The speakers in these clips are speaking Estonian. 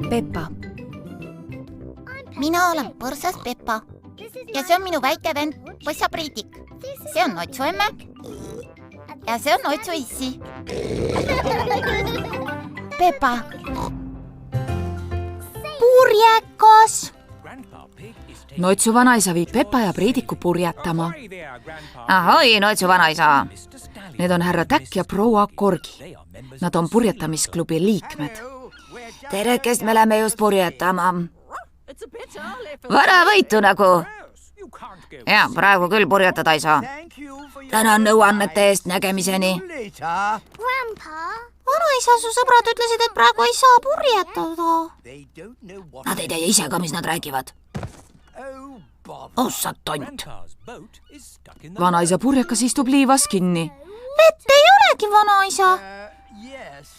Peppa. Mina olen põrsas Peppa ja see on minu väike vend Põssa Priidik. See on Otsu emme ja see on Otsu issi. Peppa. Purjekas. Notsu vanaisa viib Peppa ja Priidiku purjetama. Ahoi, Notsu vanaisa. Need on härra Täkk ja proua Korgi. Nad on purjetamisklubi liikmed. Tere, kes me läheme just purjetama. Vara võitu nagu. Ja, praegu küll purjetada ei saa. Tänan nõuannete eest, nägemiseni. Vanaisa, su sõbrad ütlesid, et praegu ei saa purjetada. Nad ei tea ise ka, mis nad räägivad. Ossa tont. Vanaisa purjekas istub liivas kinni. Vett ei olegi, vanaisa.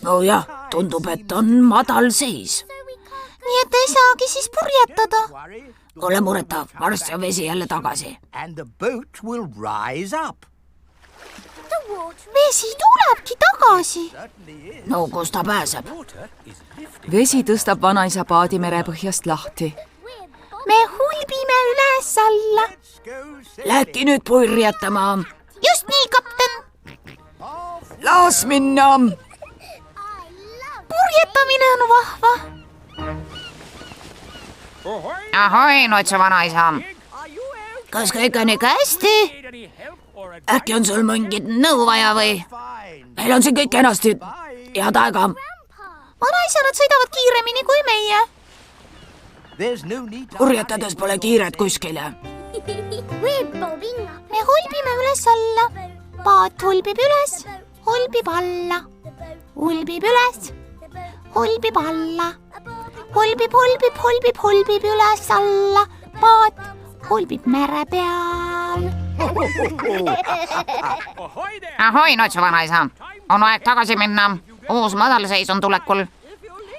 No jah, tundub, et on madal seis. Nii et ei saagi siis purjetada. Ole mureta, varsti on vesi jälle tagasi. Vesi tulebki tagasi. No kus ta pääseb? Vesi tõstab vanaisa paadi merepõhjast lahti. Me hulbime üles alla. Lähki nüüd purjetama. Just nii, kapten. Las minna! Purjetamine on vahva. Ahoi, Notsu vanaisa. Kas kõik on ikka hästi? Äkki on sul mingit nõu vaja või? Meil on siin kõik kenasti. Head aega. Vanaisa, nad sõidavad kiiremini kui meie. Purjetades pole kiiret kuskile. Me hulbime üles alla. Paat hulbib üles, hulbib alla. Hulbib üles, hulbib alla. Hulbib üles alla. Paat hulbib mere peal. Ahoi, Notsu vanaisa. On aeg tagasi minna. Uus madalseis on tulekul.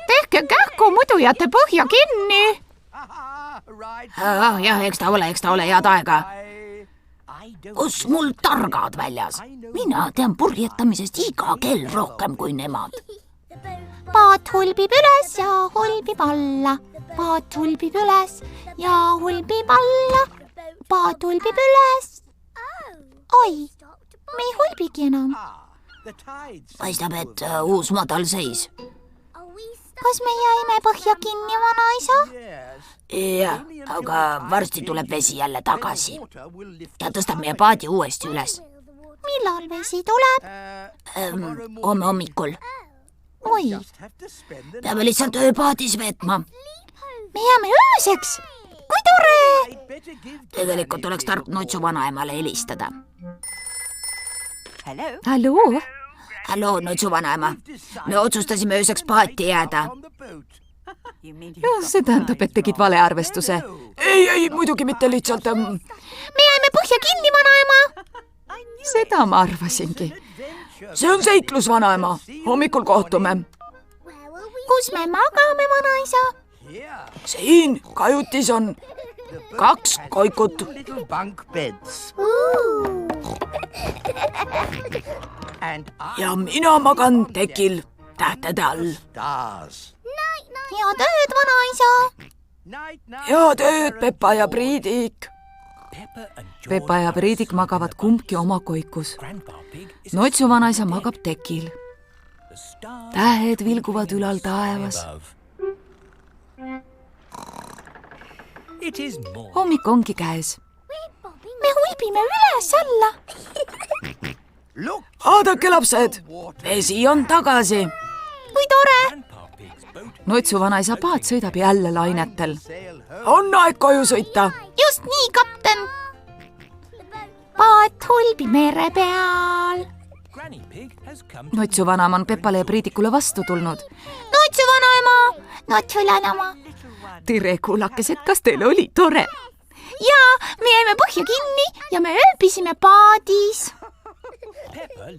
Tehke kähku, muidu jääte põhja kinni. Jah, eks ta ole head aega. Kus mul targad väljas? Mina tean purjetamisest iga kell rohkem kui nemad. Paat hulbib üles ja hulbib alla. Paat hulbib üles ja hulbib alla. Paat hulbib üles. Oi, me ei hulbigi enam. Paistab, et uus madalseis. Kas me jäime põhja kinni, vanaisa? Jah, aga varsti tuleb vesi jälle tagasi. Ta tõstab meie paadi uuesti üles. Millal vesi tuleb? Homme hommikul. Oi, Peame lihtsalt ööpaadis veetma. me jääme ööseks. Kui tore! Tegelikult oleks tark Notsu vanaemale helistada. Hallo? Hallo, Notsu vanaema. Me otsustasime ööseks paati jääda. See tähendab, et tegid valearvestuse. Ei, muidugi mitte lihtsalt. Me jäime põhja kinni, vanaema. Seda ma arvasingi. See on seiklus, vanaema. Hommikul kohtume. Kus me magame, vanaisa? Siin kajutis on 2 koikut. Ja mina magan tekil tähtede all. Head ööd, vanaisa. Head ööd, Peppa ja Priidik. Peppa ja Priidik magavad kumbki oma koikus. Notsu vanaisa magab tekil. Tähed vilguvad ülal taevas. Hommik ongi käes. Me hulbime üles alla. Vaadake, lapsed, vesi on tagasi. Kui tore. Notsu vanaisa paat sõidab jälle lainetel. On aeg koju sõita. Just nii, kapten. Paat hulbib mere peal. Notsu vanaema on Peppale ja Priidikule vastu tulnud. Notsu vanaema. Notsu vanaema. Tere, kuulakesed, kas teil oli tore? Ja me jäime põhja kinni ja me ööbisime paadis.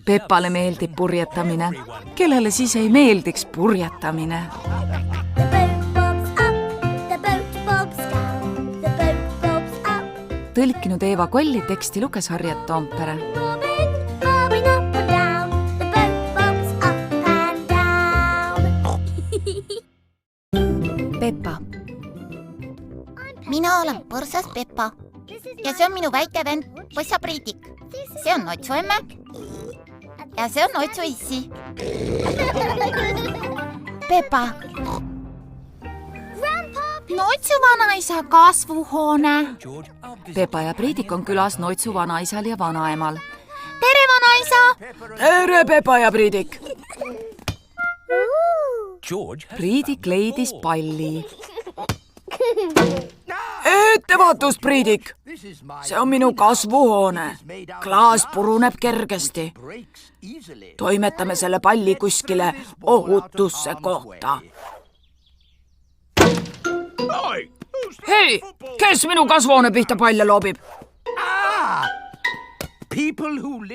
Peppale meeldib purjetamine. Kellele siis ei meeldiks purjetamine? Tõlkinud Eeva Kolli, teksti luges Harriet Toompere. Peppa. mina olen põrsas Peppa ja see on minu väike vend Põssa Priidik. See on Notsu emme ja see on Notsu issi. Peppa. Notsu vanaisa kasvuhoone. Peppa ja Priidik on külas Notsu vanaisal ja vanaemal. Tere, vanaisa! Tere, Peppa ja Priidik! Priidik leidis palli. Ettevaatust, Priidik! See on minu kasvuhoone. Klaas puruneb kergesti. Toimetame selle palli kuskile ohutusse kohta. Hei, kes minu kasvuhoone pihta palle loobib?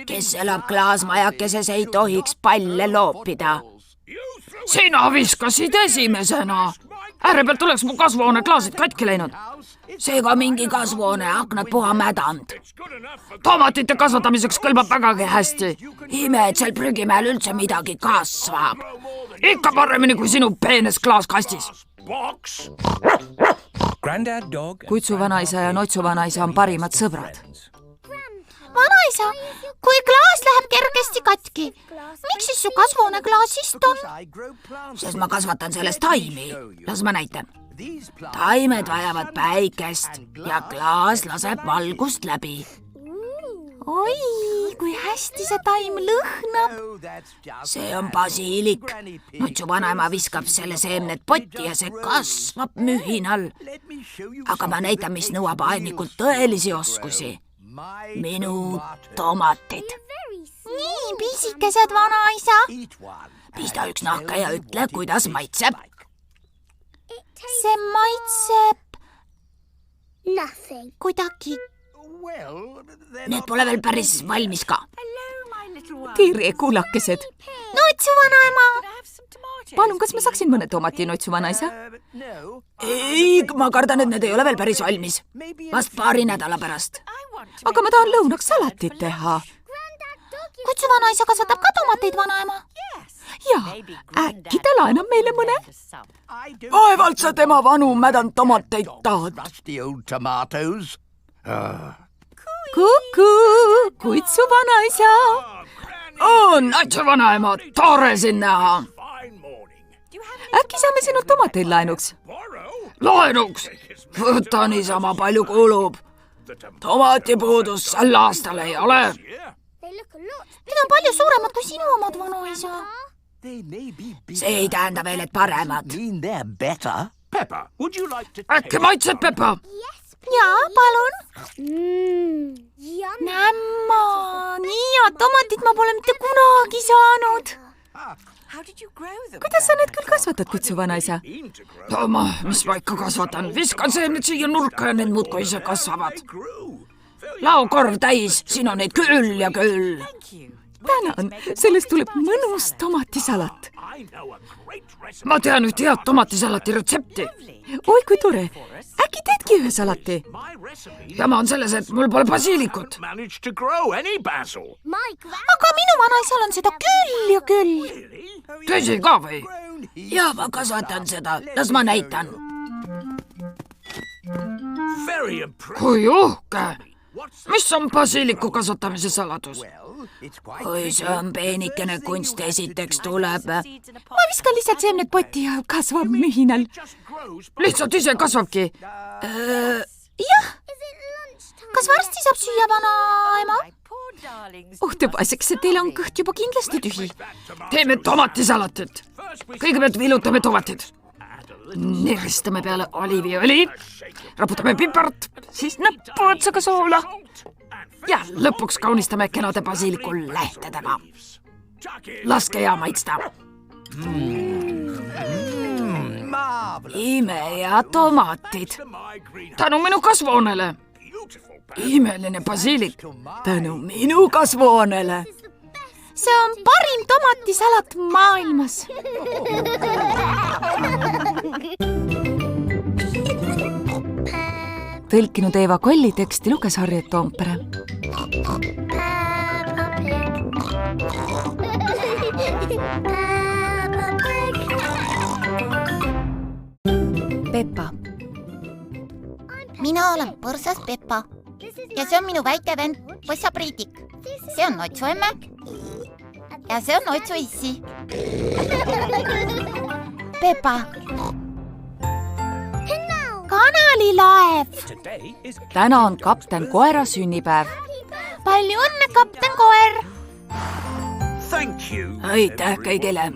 Kes elab klaasmajakeses, ei tohiks palle loopida. Sina viskasid esimesena. Ääre pealt oleks mu kasvuhoone klaasid katki läinud. Seega mingi kasvuhoone aknad puha mädand. Tomatite kasvatamiseks kõlbab vägagi hästi. Ime, et seal prügimäel üldse midagi kasvab. Ikka paremini kui sinu peenes klaaskastis. Kutsu vanaisa ja Notsu vanaisa on parimad sõbrad. Vanaisa, kui klaas läheb kergesti katki, miks siis su kasvuhoone klaasist on? Sest ma kasvatan sellest taimi. Las ma näitan. Taimed vajavad päikest ja klaas laseb valgust läbi. Oi, kui hästi see taim lõhnab. See on basiilik. Notsu vanaema viskab selle seemned potti ja see kasvab mühinal. Aga ma näitan, mis nõuab aednikult tõelisi oskusi. Minu tomatid. Nii pisikesed, vanaisa. Pista üks nahka ja ütle, kuidas maitseb. See maitseb kuidagi. Need pole veel päris valmis ka. Tere, kullakesed! Notsu vanaema! Palun, kas ma saaksin mõne tomati, Notsu vanaisa? Ei, ma kardan, et need ei ole veel päris valmis. Vast paari nädala pärast. Aga ma tahan lõunaks salatit teha. Kutsu vanaisa kasvatab ka tomateid, vanaema? Jaa, äkki ta laenab meile mõne? Vaevalt sa tema vanu mädanud tomateid tahad. Kuku, kutsu vanaisa! Notsu vanaema, tore sind näha! Äkki saame sinu tomateid laenuks? Laenuks? Võta niisama palju kulub. Tomatipuudus sel aastal ei ole. Need on palju suuremad kui sinu omad, vanaisa. See ei tähenda veel, et paremad. Äkki maitsed, Peppa? Jaa, palun. Nämma, nii ja tomatit ma pole mitte kunagi saanud. Kuidas sa need küll kasvatad, kutsu vanaisa? Ma, mis ma ikka kasvatan? Viskan seemned siia nurka ja need muudkui ise kasvavad. Laokorv täis, siin on neid küll ja küll. Tänan, sellest tuleb mõnus tomatisalat. Ma tean üht head tomatisalati retsepti. Oi, kui tore. Äkki teedki ühe salati? Jama on selles, et mul pole basiilikut. Aga minu vanaisal on seda küll ja küll. Tõsi ka või? Ja ma kasvatan seda. Las ma näitan. Kui uhke! Mis on basiiliku kasvatamise saladus? Kui see on peenikene kunst, esiteks tuleb. Ma viskan lihtsalt seemned potti ja kasvab mühinal. Lihtsalt ise kasvabki? Jah. Kas varsti saab süüa, vanaema? Te paiseks, et teil on kõht juba kindlasti tühi. Teeme tomatisalatit. Kõigepealt vilutame tomatid. Niristame peale oliiviõli, raputame pipart, siis näpuotsaga soola ja lõpuks kaunistame kenade basiiliku lehtedega. Laske ja maitsta. Imeja tomatid. Tänu minu kasvuhoonele. Imeline basiilik. Tänu minu kasvuhoonele. See on parim tomatisalat maailmas. Tõlkinud Eeva Kolli, teksti luges Harriet Toompere. Peppa. Mina olen põrsas Peppa ja see on minu väike vend Põssa Priidik. See on Notsu emme ja see on Notsu issi. Peppa. Kanalilaev. Täna on kapten Koera sünnipäev. Palju õnne, kapten Koer. aitäh kõigile.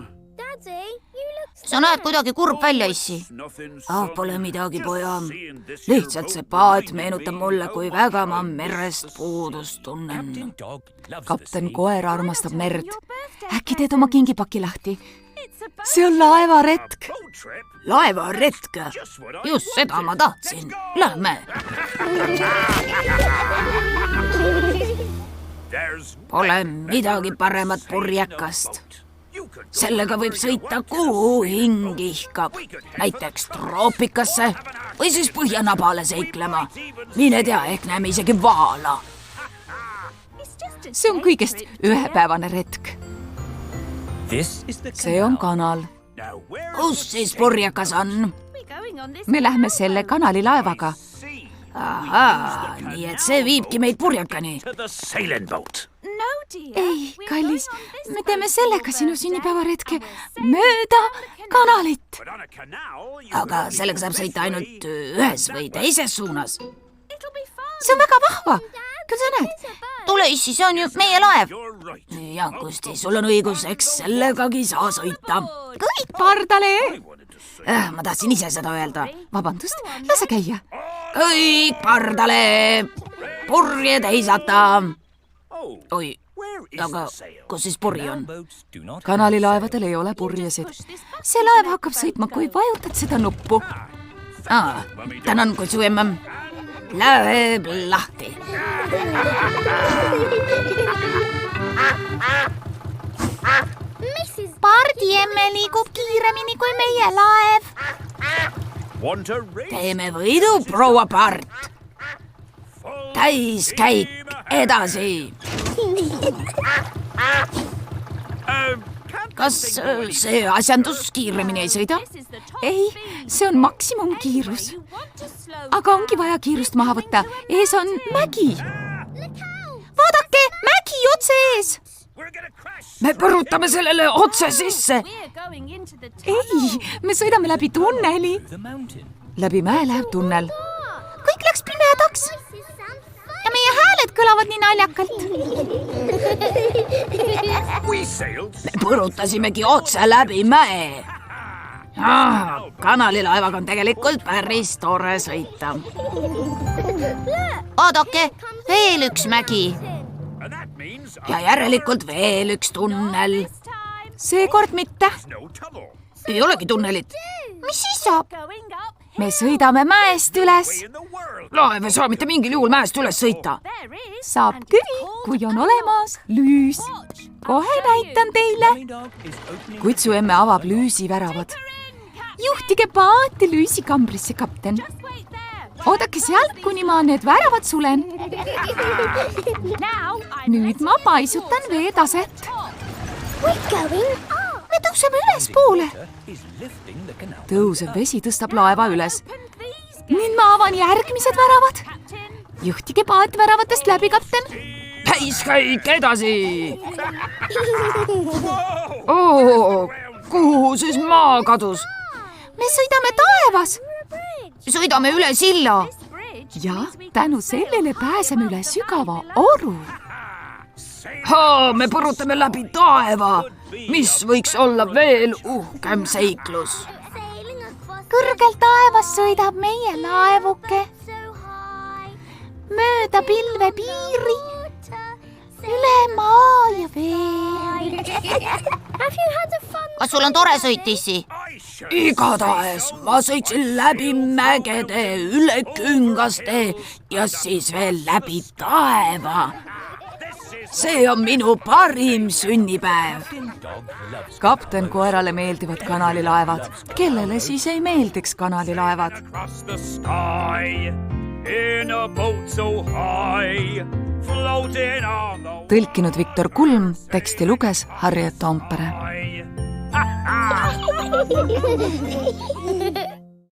Sa näed kuidagi kurb välja, issi. Pole midagi, poja. Lihtsalt see paat meenutab mulle, kui väga ma merest puudust tunnen. Kapten Koer armastab merd. Äkki teed oma kingipaki lahti? See on laevaretk. Laevaretk? Just seda ma tahtsin. Lähme. Pole midagi paremat purjekast. Sellega võib sõita kuhu hing ihkab. Näiteks troopikasse või siis Põhjanabale seiklema. Mine tea, ehk näeme isegi vaala. See on kõigest ühepäevane retk. See on kanal. Kus siis purjekas on? Me lähme selle kanalilaevaga. Ahaa, nii et see viibki meid purjekani. Ei, kallis, me teeme sellega sinu sünnipäevaretke mööda kanalit. Aga sellega saab sõita ainult ühes või teises suunas. See on väga vahva. Küll sa näed. Tule, issi, see on ju meie laev. Ja, Kusti, sul on õigus, eks sellegagi saa sõita. Kõik pardale. Ma tahtsin ise seda öelda. Vabandust, lase käia. Kõik pardale. Purje teisata. Oi, aga kus siis purje on? Kanalilaevadel ei ole purjesid. See laev hakkab sõitma, kui vajutad seda nuppu. Tänan, kutsu emme. Läheb lahti. Pardi emme liigub kiiremini kui meie laev. Teeme võidu, proua Part. Täiskäik edasi. Kas see asjandus kiiremini ei sõida? Ei, see on maksimumkiirus. Aga ongi vaja kiirust maha võtta. Ees on mägi. Vaadake, mägi otse ees. Me põrutame sellele otse sisse. Ei, me sõidame läbi tunneli. Läbi mäe läheb tunnel. Kõik läks pimedaks. Ja meie hääled kõlavad nii naljakalt. Me põrutasimegi otse läbi mäe. Kanalilaevaga on tegelikult päris tore sõita. Vaadake, veel üks mägi. Ja järelikult veel üks tunnel. Seekord mitte. Ei olegi tunnelit. Mis siis saab? Me sõidame mäest üles. Laev ei saa mitte mingil juhul mäest üles sõita. Saab küll, kui on olemas lüüs. Kohe näitan teile. Kutsu emme avab lüüsi väravad. Juhtige paati lüüsi kambrisse, kapten. Oodake sealt, kuni ma need väravad sulen. Nüüd ma paisutan veetaset. Me tõuseme üles poole. Tõusev vesi tõstab laeva üles. Nüüd ma avan järgmised väravad. Juhtige paat väravatest läbi, kapten. Täiskäik edasi. Kuhu siis maa kadus? Me sõidame taevas. Sõidame üle silla. Ja tänu sellele pääseme üle sügava oru. Me põrutame läbi taeva. Mis võiks olla veel uhkem seiklus? Kõrgel taevas sõidab meie laevuke. Mööda pilve piiri. Üle maa ja vee. Kas sul on tore sõit, issi? Igatahes ma sõitsin läbi mägede, üle küngaste ja siis veel läbi taeva. See on minu parim sünnipäev. Kapten Koerale meeldivad kanalilaevad. Kellele siis ei meeldiks kanalilaevad? Tõlkinud Viktor Kulm, teksti luges Harriet Toompere.